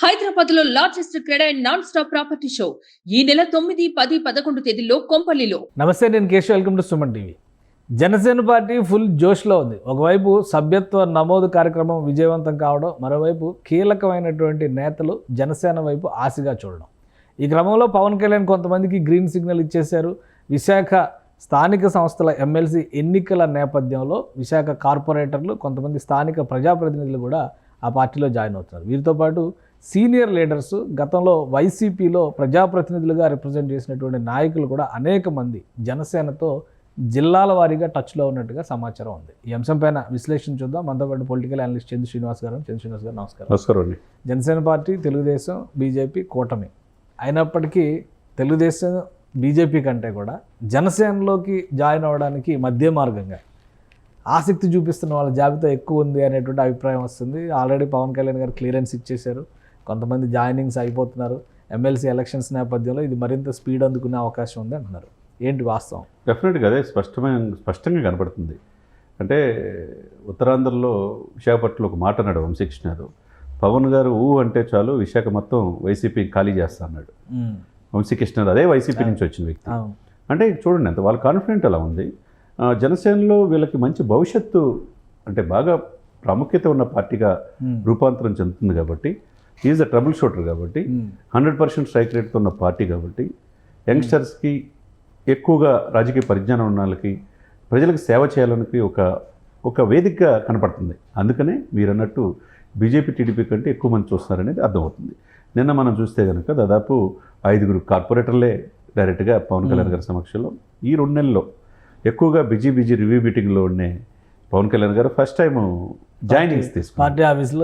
హైదరాబాద్ లో largest cred and non stop property show ఈ నెల 9, 10, 11 తేదీల్లో కొంపల్లిలో. నమస్తే, నేను Keshav. Welcome to Suman TV. Janasena party full జోష్లో ఉంది. ఒకవైపు సభ్యత్వ నమోదు కార్యక్రమం విజయవంతం కావడం, మరోవైపు కీలకమైనటువంటి నేతలు జనసేన వైపు ఆశగా చూడడం. ఈ క్రమంలో పవన్ కళ్యాణ్ కొంతమందికి గ్రీన్ సిగ్నల్ ఇచ్చేశారు. విశాఖ స్థానిక సంస్థల ఎమ్మెల్సీ ఎన్నికల నేపథ్యంలో విశాఖ కార్పొరేటర్లు, కొంతమంది స్థానిక ప్రజాప్రతినిధులు కూడా ఆ పార్టీలో జాయిన్ అవుతున్నారు. వీరితో పాటు సీనియర్ లీడర్స్, గతంలో వైసీపీలో ప్రజాప్రతినిధులుగా రిప్రజెంట్ చేసినటువంటి నాయకులు కూడా అనేక మంది జనసేనతో జిల్లాల వారీగా టచ్లో ఉన్నట్టుగా సమాచారం ఉంది. ఈ అంశంపైన విశ్లేషణ చూద్దాం. మనతో పాటు పొలిటికల్ అనలిస్ట్ చంద్ర శ్రీనివాస్ గారు. నమస్కారం. నమస్కారం అండి. జనసేన పార్టీ, తెలుగుదేశం, బీజేపీ కూటమి అయినప్పటికీ తెలుగుదేశం బీజేపీ కంటే కూడా జనసేనలోకి జాయిన్ అవ్వడానికి మధ్య మార్గంగా ఆసక్తి చూపిస్తున్న వాళ్ళ జాబితా ఎక్కువ ఉంది అనేటువంటి అభిప్రాయం వస్తుంది. ఆల్రెడీ పవన్ కళ్యాణ్ గారు క్లియరెన్స్ ఇచ్చేశారు. కొంతమంది జాయినింగ్స్ అయిపోతున్నారు. ఎమ్మెల్సీ ఎలక్షన్స్ నేపథ్యంలో ఇది మరింత స్పీడ్ అందుకునే అవకాశం ఉంది అంటున్నారు. ఏంటి వాస్తవం? డెఫినెట్గా అదే స్పష్టంగా కనపడుతుంది. అంటే ఉత్తరాంధ్రలో విశాఖపట్నంలో ఒక మాట అన్నాడు వంశీకృష్ణ యాదవ్. పవన్ గారు అంటే చాలు విశాఖ మొత్తం వైసీపీ ఖాళీ చేస్తా అన్నాడు. వంశీకృష్ణ యాదవ్ అదే వైసీపీ నుంచి వచ్చిన వ్యక్తి. అంటే చూడండి ఎంత వాళ్ళ కాన్ఫిడెంట్ అలా ఉంది. జనసేనలో వీళ్ళకి మంచి భవిష్యత్తు, అంటే బాగా ప్రాముఖ్యత ఉన్న పార్టీగా రూపాంతరం చెందుతుంది కాబట్టి, ఈజ్ అ ట్రబుల్ షూటర్ కాబట్టి, 100% స్ట్రైక్ రేట్తో ఉన్న పార్టీ కాబట్టి, యంగ్స్టర్స్కి ఎక్కువగా రాజకీయ పరిజ్ఞానం ఉన్న వాళ్ళకి, ప్రజలకు సేవ చేయాలనికి ఒక వేదికగా కనపడుతుంది. అందుకనే మీరు అన్నట్టు బీజేపీ, టీడీపీ కంటే ఎక్కువ మంది చూస్తున్నారనేది అర్థమవుతుంది. నిన్న మనం చూస్తే కనుక దాదాపు 5 కార్పొరేటర్లే డైరెక్ట్గా పవన్ కళ్యాణ్ గారి సమక్షంలో ఈ 2 నెలల్లో ఎక్కువగా బిజీ రివ్యూ మీటింగ్లో ఉండే పవన్ కళ్యాణ్ గారు ఫస్ట్ టైం జాయినింగ్స్ తీసుకున్నారు. పార్టీ ఆఫీసులో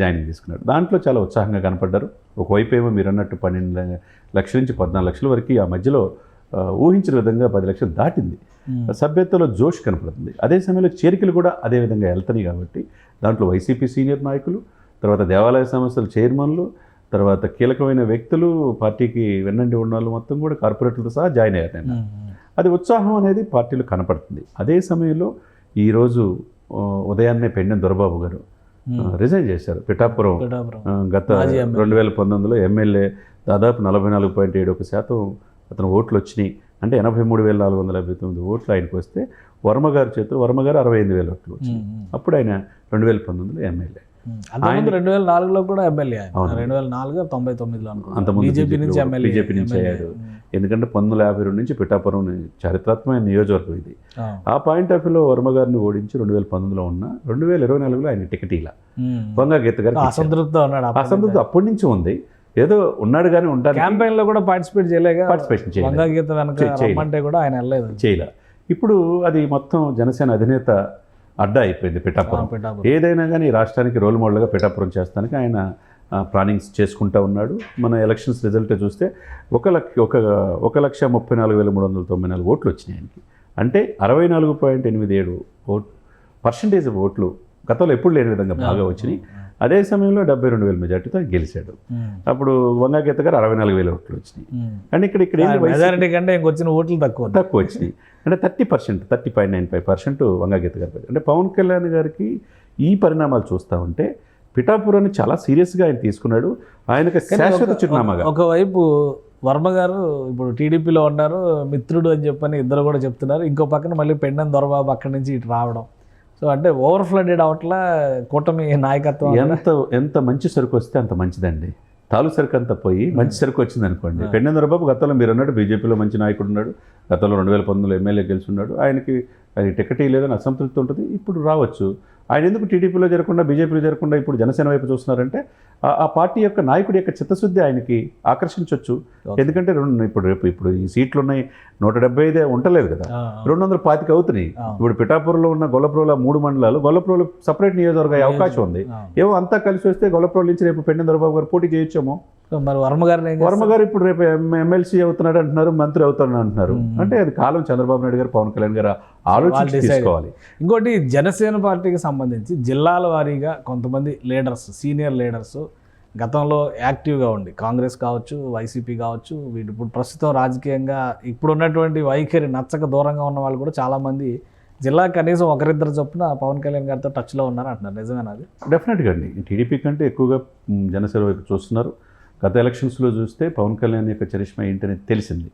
జాయినింగ్ తీసుకున్నారు. దాంట్లో చాలా ఉత్సాహంగా కనపడ్డారు. ఒకవైపు ఏమో మీరు అన్నట్టు 12 లక్షల నుంచి 14 లక్షల వరకు ఆ మధ్యలో ఊహించిన విధంగా 10 లక్షలు దాటింది. సభ్యత్వంలో జోష్ కనపడుతుంది. అదే సమయంలో చేరికలు కూడా అదే విధంగా వెళ్తున్నాయి కాబట్టి దాంట్లో వైసీపీ సీనియర్ నాయకులు, తర్వాత దేవాలయ సంస్థల చైర్మన్లు, తర్వాత కీలకమైన వ్యక్తులు, పార్టీకి వెన్నంటి ఉన్న వాళ్ళు మొత్తం కూడా కార్పొరేటర్లతో సహా జాయిన్ అయ్యారు. నేను అది ఉత్సాహం అనేది పార్టీలో కనపడుతుంది. అదే సమయంలో ఈరోజు ఉదయాన్నే పెండెం దొరబాబు గారు రిజైన్ చేశారు. పిఠాపురం గత 2019లో ఎమ్మెల్యే దాదాపు 44.71% అతను ఓట్లు వచ్చినాయి. అంటే 83,459 ఓట్లు ఆయనకు వస్తే వర్మగారి చేతులు, వర్మగారు 65,000 ఓట్లు వచ్చినాయి. అప్పుడు ఆయన 2019లో ఎమ్మెల్యే. 2004లో కూడా ఎమ్మెల్యే. 2004 99లో అంతకుముందు బీజేపీ నుంచి అయ్యాడు. ఎందుకంటే 1952 నుంచి పిఠాపురం చారిత్రాత్మకమైన నియోజకవర్గం ఇది. ఆ పాయింట్ ఆఫ్ వ్యూలో వర్మ గారిని ఓడించి 2019లో ఉన్న 2024లో ఆయన టికెట్ ఇలా వంగా గీత గారు అసంతృప్తి అప్పటి నుంచి ఉంది. ఏదో ఉన్నాడు కానీ ఉంటాడు. క్యాంపెయిన్ లో కూడా పార్టిసిపేట్ చేయలే. ఇప్పుడు అది మొత్తం జనసేన అధినేత అడ్డా అయిపోయింది పిఠాపురం. ఏదైనా కానీ రాష్ట్రానికి రోల్ మోడల్గా పిఠాపురం చేస్తానికి ఆయన ప్లానింగ్స్ చేసుకుంటూ ఉన్నాడు. మన ఎలక్షన్స్ రిజల్ట్ చూస్తే 1,34,394 ఓట్లు వచ్చినాయి ఆయనకి. అంటే 64.87% ఓట్లు గతంలో ఎప్పుడు లేని విధంగా బాగా వచ్చినాయి. అదే సమయంలో 72,000 మెజార్టీతో గెలిచాడు. అప్పుడు వంగాగీత గారు 64,000 ఓట్లు వచ్చినాయి. అంటే ఇక్కడ మెజారిటీ కంటే ఇంకొచ్చిన ఓట్లు తక్కువ వచ్చినాయి. అంటే 30.95% వంగాగీత గారు. అంటే పవన్ కళ్యాణ్ గారికి ఈ పరిణామాలు చూస్తూ ఉంటే పిఠాపురాన్ని చాలా సీరియస్గా ఆయన తీసుకున్నాడు. ఆయనకు శాశ్వత చిరునామాగా. ఒకవైపు వర్మ గారు ఇప్పుడు టీడీపీలో ఉన్నారు, మిత్రుడు అని చెప్పని ఇద్దరు కూడా చెప్తున్నారు. ఇంకో పక్కన మళ్ళీ పెండెం దొరబాబు అక్కడి నుంచి ఇటు రావడం. సో అంటే ఓవర్ఫ్లడెడ్ అవట్లా కూటమి నాయకత్వం. ఎంత మంచి సరుకు వస్తే అంత మంచిదండి. తాలు సరుకు అంతా పోయి మంచి సరుకు వచ్చింది అనుకోండి. పెండెం దొరబాబు గతంలో మీరు అన్నట్టు బీజేపీలో మంచి నాయకుడు ఉన్నాడు. గతంలో 2019లో ఎమ్మెల్యే గెలుచున్నాడు. ఆయనకి టికెట్ లేదని అసంతృప్తి ఉంటుంది. ఇప్పుడు రావచ్చు. ఆయన ఎందుకు టీడీపీలో జరగకుండా, బీజేపీలో జరగకుండా ఇప్పుడు జనసేన వైపు చూస్తున్నారంటే ఆ పార్టీ యొక్క నాయకుడి యొక్క చిత్తశుద్ధి ఆయనకి ఆకర్షించవచ్చు. ఎందుకంటే ఇప్పుడు ఈ సీట్లు ఉన్నాయి, 175 ఉండలేదు కదా, 225 అవుతున్నాయి. ఇప్పుడు పిఠాపురంలో ఉన్న గొల్లప్రోల 3 మండలాలు, గొల్లప్రోలు సపరేట్ నియోజకవర్గ అయ్యే అవకాశం ఉంది. ఏమో అంతా కలిసి వస్తే గొల్లప్రోల నుంచి రేపు పెండెం దొరబాబు గారు పోటీ చేయొచ్చేమో. మరి వర్మ గారు ఇప్పుడు రేపు ఎమ్మెల్సీ అవుతున్నాడు అంటున్నారు, మంత్రి అవుతాడు అంటున్నారు. అంటే అది కాలం చంద్రబాబు నాయుడు గారు, పవన్ కళ్యాణ్ గారు ఆలోచించి తీసుకోవాలి. ఇంకోటి జనసేన పార్టీకి సంబంధించి జిల్లాల వారీగా కొంతమంది లీడర్స్, సీనియర్ లీడర్స్ గతంలో యాక్టివ్గా ఉండి, కాంగ్రెస్ కావచ్చు, వైసీపీ కావచ్చు, వీటి ఇప్పుడు ప్రస్తుతం రాజకీయంగా ఇప్పుడు ఉన్నటువంటి వైఖరి నచ్చక దూరంగా ఉన్న వాళ్ళు కూడా చాలామంది జిల్లా కనీసం ఒకరిద్దరు చొప్పున పవన్ కళ్యాణ్ గారితో టచ్లో ఉన్నారు అంటున్నారు, నిజమేనా అది? డెఫినెట్గా అండి. టీడీపీ కంటే ఎక్కువగా జనసేన వైపు చూస్తున్నారు. గత ఎలక్షన్స్లో చూస్తే పవన్ కళ్యాణ్ యొక్క చరిష్మా ఏంటనేది తెలిసింది.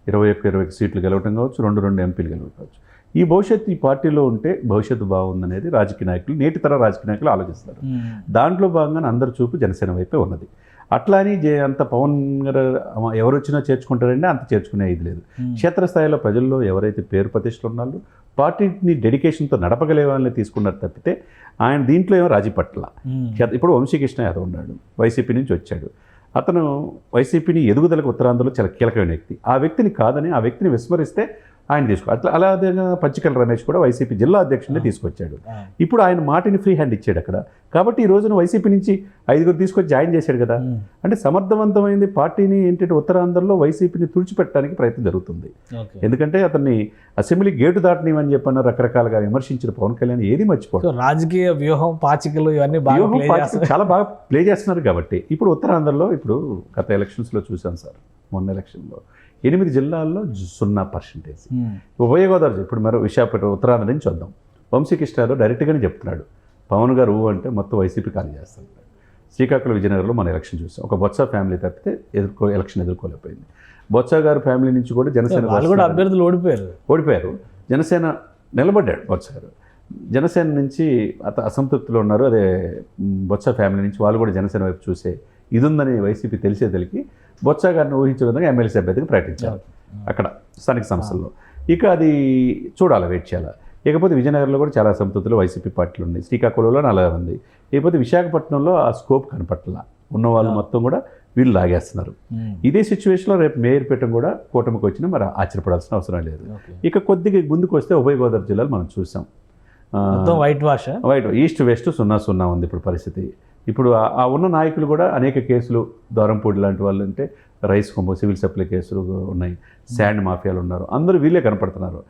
21 సీట్లు గెలవటం కావచ్చు, 2 ఎంపీలు గెలవటం కావచ్చు. ఈ భవిష్యత్తు ఈ పార్టీలో ఉంటే భవిష్యత్తు బాగుందనేది రాజకీయ నాయకులు, నేటి తరం రాజకీయ నాయకులు ఆలోచిస్తారు. దాంట్లో భాగంగా అందరి చూపు జనసేన వైపే ఉన్నది. అట్లా అని అంత పవన్ గారు ఎవరు వచ్చినా చేర్చుకుంటారంటే అంత చేర్చుకునే ఇది లేదు. క్షేత్రస్థాయిలో ప్రజల్లో ఎవరైతే పేరు ప్రతిష్టలు ఉన్నారో పార్టీని డెడికేషన్తో నడపగలే వాళ్ళని తీసుకున్నారు తప్పితే ఆయన దీంట్లో ఏమో రాజీ పట్ల. ఇప్పుడు వంశీకృష్ణ యాదవ్ ఉన్నాడు, వైసీపీ నుంచి వచ్చాడు. అతను వైసీపీని ఎదుగుదలకు ఉత్తరాంధ్రలో చాలా కీలకమైన వ్యక్తి. ఆ వ్యక్తిని కాదని ఆ వ్యక్తిని విస్మరిస్తే ఆయన అట్లా అలాగే పచ్చికల రమేష్ కూడా వైసీపీ జిల్లా అధ్యక్షుడిని తీసుకొచ్చాడు. ఇప్పుడు ఆయన మాటిని ఫ్రీ హ్యాండ్ ఇచ్చాడు అక్కడ. కాబట్టి ఈ రోజున వైసీపీ నుంచి 5 తీసుకొచ్చి జాయిన్ చేశాడు కదా. అంటే సమర్థవంతమైంది పార్టీని ఏంటంటే ఉత్తరాంధ్రలో వైసీపీని తుడిచిపెట్టడానికి ప్రయత్నం జరుగుతుంది. ఎందుకంటే అతన్ని అసెంబ్లీ గేటు దాటనివని చెప్పన్న రకరకాలుగా విమర్శించిన పవన్ కళ్యాణ్ ఏది మర్చిపోవడం. రాజకీయ వ్యూహం, పాచికలు ఇవన్నీ చాలా బాగా ప్లే చేస్తున్నారు. కాబట్టి ఇప్పుడు ఉత్తరాంధ్రలో ఇప్పుడు గత ఎలక్షన్స్లో చూసాం సార్, మొన్న ఎలక్షన్లో 8 జిల్లాల్లో 0%. ఉభయ గోదావరి ఇప్పుడు మరో విశాఖపట్నం ఉత్తరాంధ్ర నుంచి వద్దాం. వంశీకృష్ణారావు డైరెక్ట్గానే చెప్తున్నాడు, పవన్ గారు అంటే మొత్తం వైసీపీ ఖాళీ చేస్తాడు. శ్రీకాకుళం విజయనగరంలో మన ఎలక్షన్ చూసాం. ఒక బొత్స ఫ్యామిలీ తప్పితే ఎలక్షన్ ఎదుర్కోలేకపోయింది. బొత్స గారు ఫ్యామిలీ నుంచి కూడా జనసేన కూడా అభ్యర్థులు ఓడిపోయారు. జనసేన నిలబడ్డాడు బొత్స గారు. జనసేన నుంచి అసంతృప్తిలో ఉన్నారు. అదే బొత్స ఫ్యామిలీ నుంచి వాళ్ళు కూడా జనసేన వైపు చూసే ఇది ఉందని వైసీపీ తెలిసి బొత్స గారిని ఊహించే విధంగా ఎమ్మెల్సీ అభ్యర్థికి ప్రకటించారు అక్కడ స్థానిక సంస్థల్లో. ఇక అది చూడాలి, వెయిట్ చేయాలి. ఇకపోతే విజయనగరంలో కూడా చాలా అసంతృప్తులు వైసీపీ పార్టీలు ఉన్నాయి. శ్రీకాకుళంలో 40 మంది. ఇకపోతే విశాఖపట్నంలో ఆ స్కోప్ కనపట్ల ఉన్నవాళ్ళు మొత్తం కూడా వీళ్ళు లాగేస్తున్నారు. ఇదే సిచ్యువేషన్లో రేపు మేయర్పేట కూడా కూటమికి వచ్చినా మరి ఆశ్చర్యపడాల్సిన అవసరం లేదు. ఇక కొద్దిగా ముందుకు వస్తే ఉభయ గోదావరి జిల్లాలు మనం చూసాం. వైట్ ఈస్ట్ వెస్ట్ 0-0 ఉంది ఇప్పుడు పరిస్థితి. ఇప్పుడు ఆ ఉన్న నాయకులు కూడా అనేక కేసులు, దూరంపూడి లాంటి వాళ్ళు అంటే రైస్ కొంబో సివిల్ సప్లై కేసులు ఉన్నాయి, శాండ్ మాఫియాలు ఉన్నారు, అందరూ వీళ్ళే కనపడుతున్నారు.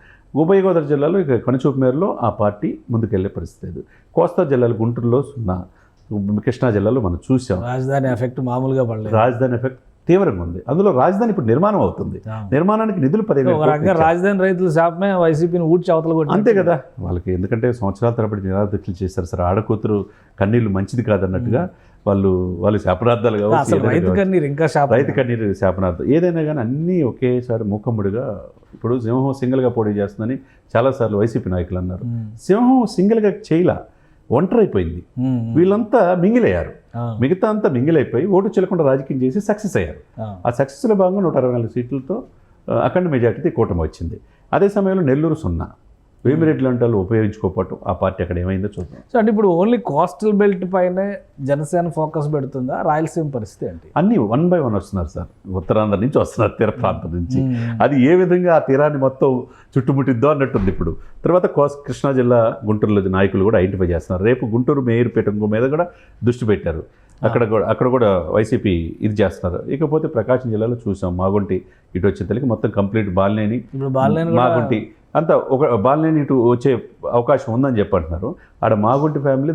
ఉభయ గోదావరి జిల్లాలో ఇక కనుచూపు మేరలో ఆ పార్టీ ముందుకెళ్లే పరిస్థితి లేదు. కోస్తా జిల్లాలు గుంటూరులో 0, కృష్ణా జిల్లాలో మనం చూసాం. రాజధాని ఎఫెక్ట్ మామూలుగా పడలేదు. రాజధాని ఎఫెక్ట్ తీవ్రంగా ఉంది. అందులో రాజధాని ఇప్పుడు నిర్మాణం అవుతుంది. నిర్మాణానికి నిధులు 10,000 రాజధాని రైతుల శాపమే వైసీపీని ఊడ్చి అవతల కొట్టి అంతే కదా వాళ్ళకి. ఎందుకంటే సంవత్సరాల తరబడి నిరాదీక్షలు చేస్తారు సార్. ఆడకూతురు కన్నీళ్ళు మంచిది కాదన్నట్టుగా వాళ్ళు శాపనార్థాలు కావచ్చు, రైతు కన్నీరు శాపనార్థం ఏదైనా కానీ అన్నీ ఒకేసారి మూకమ్ముడిగా. ఇప్పుడు సింహం సింగిల్గా పోటీ చేస్తుందని చాలాసార్లు వైసీపీ నాయకులు అన్నారు. సింహం సింగిల్గా చేయలా, ఒంటరైపోయింది. వీళ్ళంతా మింగిలయ్యారు. మిగతా అంతా మింగిలైపోయి ఓటు చెల్లకుండా రాజకీయం చేసి సక్సెస్ అయ్యారు. ఆ సక్సెస్లో భాగంగా 164 సీట్లతో అఖండ మెజార్టీ కూటమి వచ్చింది. అదే సమయంలో నెల్లూరు 0, వేమిరెడ్డి లాంటి వాళ్ళు ఉపయోగించుకోకపోవటం ఆ పార్టీ అక్కడ ఏమైందో చూద్దాం. సో అంటే ఇప్పుడు ఓన్లీ కోస్టల్ బెల్ట్ పైనే జనసేన ఫోకస్ పెడుతుందా? రాయలసీమ పరిస్థితి ఏంటి? అన్నీ 1 by 1 వస్తున్నారు సార్. ఉత్తరాంధ్ర నుంచి వస్తున్నారు, తీర ప్రాంతం నుంచి. అది ఏ విధంగా ఆ తీరాన్ని మొత్తం చుట్టుముట్టిద్దో అన్నట్టుంది. ఇప్పుడు తర్వాత కృష్ణా జిల్లా గుంటూరులో నాయకులు కూడా ఐడెంటిఫై చేస్తున్నారు. రేపు గుంటూరు మేయర్పేట మీద కూడా దృష్టి పెట్టారు. అక్కడ కూడా వైసీపీ ఇది చేస్తున్నారు. ఇకపోతే ప్రకాశం జిల్లాలో చూసాం, మాగుంటి ఇటు వచ్చే తల్లికి మొత్తం కంప్లీట్ బాలినేని మాగుంటి అంతా ఒక బాలినేని ఇటు వచ్చే అవకాశం ఉందని చెప్పంటున్నారు. ఆడ మాగుంటి ఫ్యామిలీ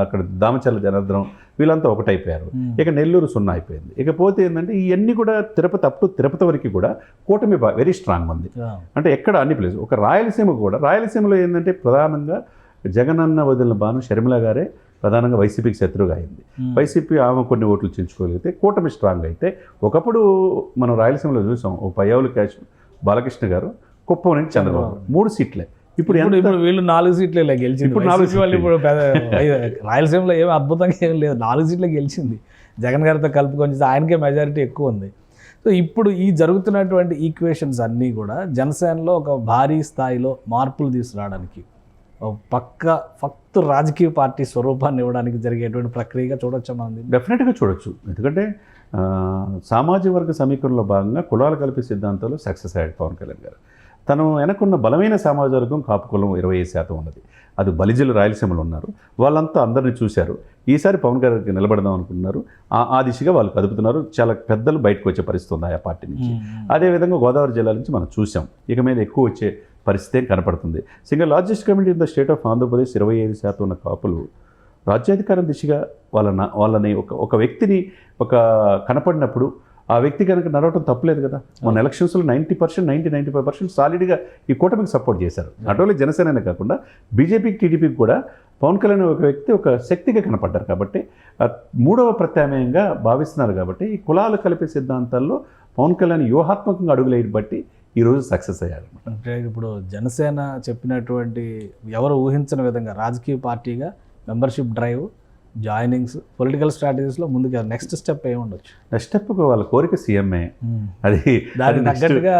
అక్కడ దామచర్ల జనార్దనం వీళ్ళంతా ఒకటైపోయారు. ఇక నెల్లూరు 0 అయిపోయింది. ఇకపోతే ఏంటంటే ఇవన్నీ కూడా తిరుపతి వరకు కూడా కూటమి వెరీ స్ట్రాంగ్ ఉంది. అంటే ఎక్కడ అన్ని ప్లేస్. ఒక రాయలసీమలో ఏంటంటే ప్రధానంగా జగనన్న వదిలిన బాను షర్మిల గారే ప్రధానంగా వైసీపీకి శత్రువుగా అయింది. వైసీపీ ఆమె కొన్ని ఓట్లు చేయించుకోగలిగితే కూటమి స్ట్రాంగ్ అయితే, ఒకప్పుడు మనం రాయలసీమలో చూసాం, ఓ పయ్యావుల క్యాష్ బాలకృష్ణ గారు, కుప్పం నుంచి చంద్రబాబు 3 సీట్లే. ఇప్పుడు వీళ్ళు 4 సీట్లే గెలిచింది. ఇప్పుడు రాయలసీమలో ఏమి అద్భుతంగా ఏం లేదు, 4 సీట్లే గెలిచింది. జగన్ గారితో కలుపుకొని ఆయనకే మెజారిటీ ఎక్కువ ఉంది. సో ఇప్పుడు ఈ జరుగుతున్నటువంటి ఈక్వేషన్స్ అన్నీ కూడా జనసేనలో ఒక భారీ స్థాయిలో మార్పులు తీసుకురావడానికి, ఫక్తు రాజకీయ పార్టీ స్వరూపాన్ని ఇవ్వడానికి జరిగేటువంటి ప్రక్రియగా చూడొచ్చా మనం? డెఫినెట్గా చూడొచ్చు. ఎందుకంటే సామాజిక వర్గ సమీకరణలో భాగంగా కులాలు కలిపే సిద్ధాంతంలో సక్సెస్ అయ్యాడు పవన్ కళ్యాణ్ గారు. తను వెనకున్న బలమైన సామాజిక వర్గం కాపు కులం 25% ఉన్నది. అది బలిజలు రాయలసీమలో ఉన్నారు. వాళ్ళంతా అందరినీ చూశారు. ఈసారి పవన్ గారికి నిలబడదాం అనుకున్నారు. ఆ దిశగా వాళ్ళు కదుపుతున్నారు. చాలా పెద్దలు బయటకు వచ్చే పరిస్థితి ఉంది ఆ పార్టీ నుంచి. అదేవిధంగా గోదావరి జిల్లా నుంచి మనం చూసాం. ఇక మీద ఎక్కువ వచ్చే పరిస్థితి కనపడుతుంది. Single largest community in the state of Andhra Pradesh 25% ఉన్న కాపులు రాజ్యాధికారం దిశగా వాళ్ళని ఒక వ్యక్తిని కనపడినప్పుడు ఆ వ్యక్తి కనుక నడవటం తప్పలేదు కదా. మన ఎలక్షన్స్లో 90%, 95% సాలిడ్గా ఈ కూటమికి సపోర్ట్ చేశారు. నాట్ ఓన్లీ జనసేననే కాకుండా బీజేపీకి, టీడీపీకి కూడా పవన్ కళ్యాణ్ ఒక వ్యక్తి ఒక శక్తిగా కనపడ్డారు కాబట్టి మూడవ ప్రత్యామ్నాయంగా భావిస్తున్నారు. కాబట్టి ఈ కులాలు కలిపే సిద్ధాంతాల్లో పవన్ కళ్యాణ్ వ్యూహాత్మకంగా అడుగులేయడం బట్టి ఈరోజు సక్సెస్ అయ్యారు. అంటే ఇప్పుడు జనసేన చెప్పినటువంటి ఎవరు ఊహించని విధంగా రాజకీయ పార్టీగా మెంబర్షిప్ డ్రైవ్, జాయినింగ్స్, పొలిటికల్ స్ట్రాటజీస్లో ముందుకు నెక్స్ట్ స్టెప్ ఏమి ఉండొచ్చు? నెక్స్ట్ స్టెప్ వాళ్ళ కోరిక సీఎంఏ. అది దానికి తగ్గట్టుగా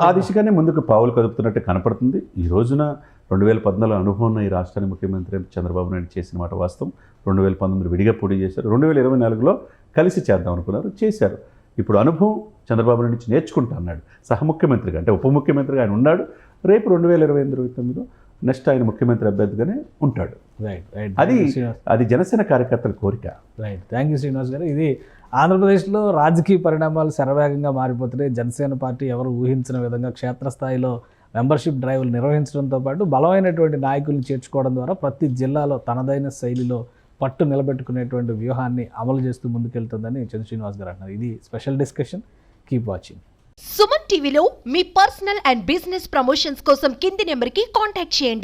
ఆ దిశగానే ముందుకు పావులు కదుపుతున్నట్టు కనపడుతుంది. ఈ రోజున 2014 అనుభవం ఉన్న ఈ రాష్ట్రానికి ముఖ్యమంత్రి చంద్రబాబు నాయుడు చేసిన మాట వాస్తవం. 2019 విడిగా పోటీ చేశారు. 2024లో కలిసి చేద్దాం అనుకున్నారు, చేశారు. ఇప్పుడు అనుభవం చంద్రబాబు నాయుడు నుంచి నేర్చుకుంటా అన్నాడు. సహ ముఖ్యమంత్రిగా అంటే ఉప ముఖ్యమంత్రిగా ఆయన ఉన్నాడు. రేపు 2028-29 నెక్స్ట్ ఆయన ముఖ్యమంత్రి అభ్యర్థిగానే ఉంటాడు. అది జనసేన కార్యకర్తల కోరిక. రైట్. థ్యాంక్ యూ శ్రీనివాస్ గారు. ఇది ఆంధ్రప్రదేశ్లో రాజకీయ పరిణామాలు శరవేగంగా మారిపోతున్నాయి. జనసేన పార్టీ ఎవరు ఊహించిన విధంగా క్షేత్రస్థాయిలో మెంబర్షిప్ డ్రైవ్లు నిర్వహించడంతో పాటు బలమైనటువంటి నాయకులను చేర్చుకోవడం ద్వారా ప్రతి జిల్లాలో తనదైన శైలిలో పట్టు నిలబెట్టుకునేటువంటి వ్యూహాన్ని అమలు చేస్తూ ముందుకెళ్తుందని చంద్ర శ్రీనివాస్ గారు అంటున్నారు. ఇది special discussion. Keep watching. Suman టీవీలో మీ పర్సనల్ అండ్ బిజినెస్ ప్రమోషన్స్ కోసం కింది నెంబర్కి కాంటాక్ట్ చేయండి.